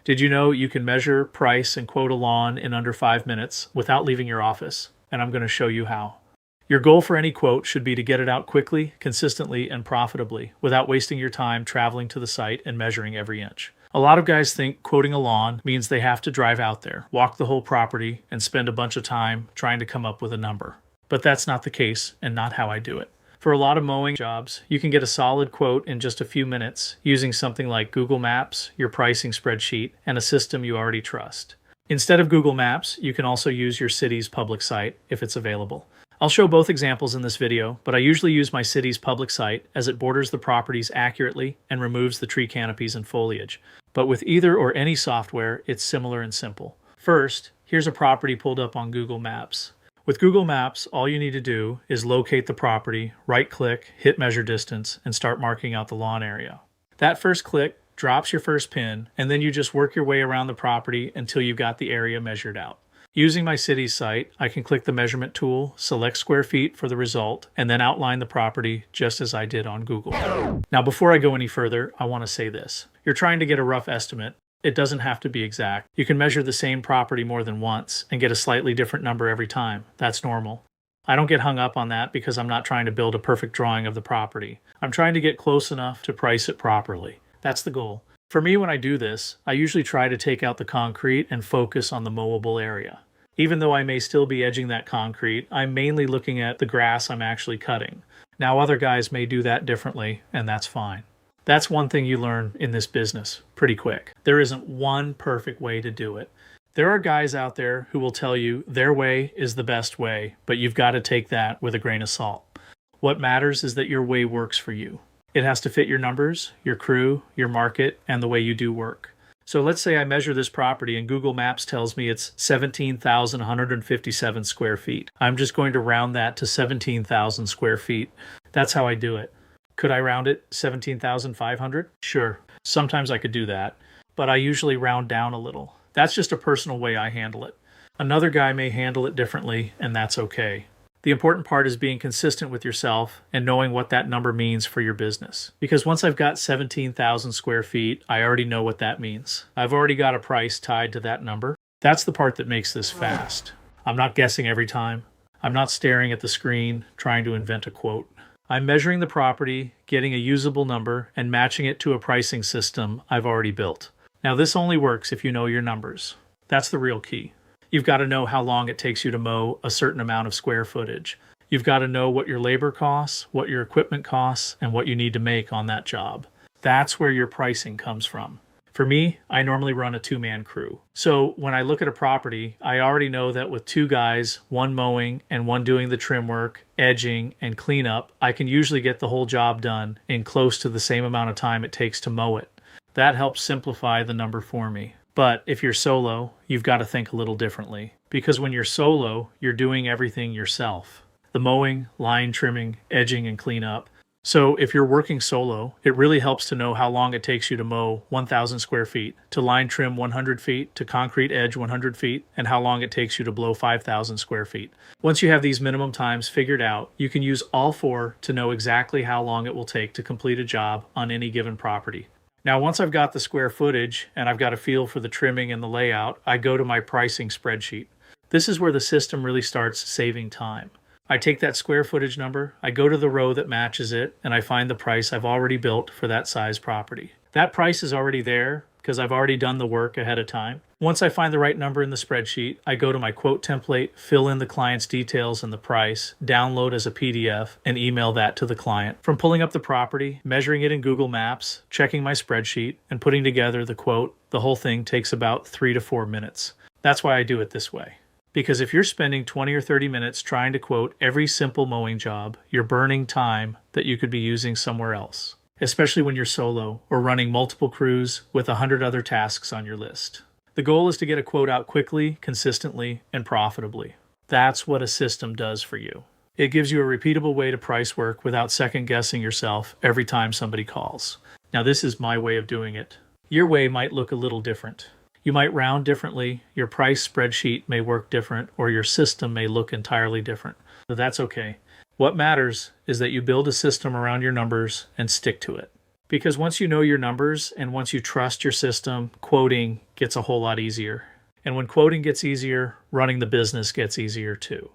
Did you know you can measure, price, and quote a lawn in under 5 minutes without leaving your office? And I'm going to show you how. Your goal for any quote should be to get it out quickly, consistently, and profitably without wasting your time traveling to the site and measuring every inch. A lot of guys think quoting a lawn means they have to drive out there, walk the whole property, and spend a bunch of time trying to come up with a number. But that's not the case and not how I do it. For a lot of mowing jobs, you can get a solid quote in just a few minutes using something like Google Maps, your pricing spreadsheet, and a system you already trust. Instead of Google Maps, you can also use your city's public site if it's available. I'll show both examples in this video, but I usually use my city's public site as it borders the properties accurately and removes the tree canopies and foliage. But with either or any software, it's similar and simple. First, here's a property pulled up on Google Maps. With Google Maps, all you need to do is locate the property, right-click, hit measure distance, and start marking out the lawn area. That first click drops your first pin, and then you just work your way around the property until you've got the area measured out. Using my city's site, I can click the measurement tool, select square feet for the result, and then outline the property just as I did on Google. Now, before I go any further, I want to say this. You're trying to get a rough estimate. It doesn't have to be exact. You can measure the same property more than once and get a slightly different number every time. That's normal. I don't get hung up on that because I'm not trying to build a perfect drawing of the property. I'm trying to get close enough to price it properly. That's the goal. For me, when I do this, I usually try to take out the concrete and focus on the mowable area. Even though I may still be edging that concrete, I'm mainly looking at the grass I'm actually cutting. Now, other guys may do that differently, and that's fine. That's one thing you learn in this business pretty quick. There isn't one perfect way to do it. There are guys out there who will tell you their way is the best way, but you've got to take that with a grain of salt. What matters is that your way works for you. It has to fit your numbers, your crew, your market, and the way you do work. So let's say I measure this property and Google Maps tells me it's 17,157 square feet. I'm just going to round that to 17,000 square feet. That's how I do it. Could I round it 17,500? Sure. Sometimes I could do that, but I usually round down a little. That's just a personal way I handle it. Another guy may handle it differently, and that's okay. The important part is being consistent with yourself and knowing what that number means for your business. Because once I've got 17,000 square feet, I already know what that means. I've already got a price tied to that number. That's the part that makes this fast. I'm not guessing every time. I'm not staring at the screen trying to invent a quote. I'm measuring the property, getting a usable number, and matching it to a pricing system I've already built. Now, this only works if you know your numbers. That's the real key. You've got to know how long it takes you to mow a certain amount of square footage. You've got to know what your labor costs, what your equipment costs, and what you need to make on that job. That's where your pricing comes from. For me, I normally run a two-man crew. So when I look at a property, I already know that with two guys, one mowing and one doing the trim work, edging, and cleanup, I can usually get the whole job done in close to the same amount of time it takes to mow it. That helps simplify the number for me. But if you're solo, you've got to think a little differently. Because when you're solo, you're doing everything yourself. The mowing, line trimming, edging, and cleanup. So if you're working solo, it really helps to know how long it takes you to mow 1,000 square feet, to line trim 100 feet, to concrete edge 100 feet, and how long it takes you to blow 5,000 square feet. Once you have these minimum times figured out, you can use all four to know exactly how long it will take to complete a job on any given property. Now, once I've got the square footage and I've got a feel for the trimming and the layout, I go to my pricing spreadsheet. This is where the system really starts saving time. I take that square footage number, I go to the row that matches it, and I find the price I've already built for that size property. That price is already there because I've already done the work ahead of time. Once I find the right number in the spreadsheet, I go to my quote template, fill in the client's details and the price, download as a PDF, and email that to the client. From pulling up the property, measuring it in Google Maps, checking my spreadsheet, and putting together the quote, the whole thing takes about 3 to 4 minutes. That's why I do it this way. Because if you're spending 20 or 30 minutes trying to quote every simple mowing job, you're burning time that you could be using somewhere else, especially when you're solo or running multiple crews with 100 other tasks on your list. The goal is to get a quote out quickly, consistently, and profitably. That's what a system does for you. It gives you a repeatable way to price work without second-guessing yourself every time somebody calls. Now, this is my way of doing it. Your way might look a little different. You might round differently, your price spreadsheet may work different, or your system may look entirely different. But that's okay. What matters is that you build a system around your numbers and stick to it. Because once you know your numbers and once you trust your system, quoting, gets a whole lot easier. And when quoting gets easier, running the business gets easier too.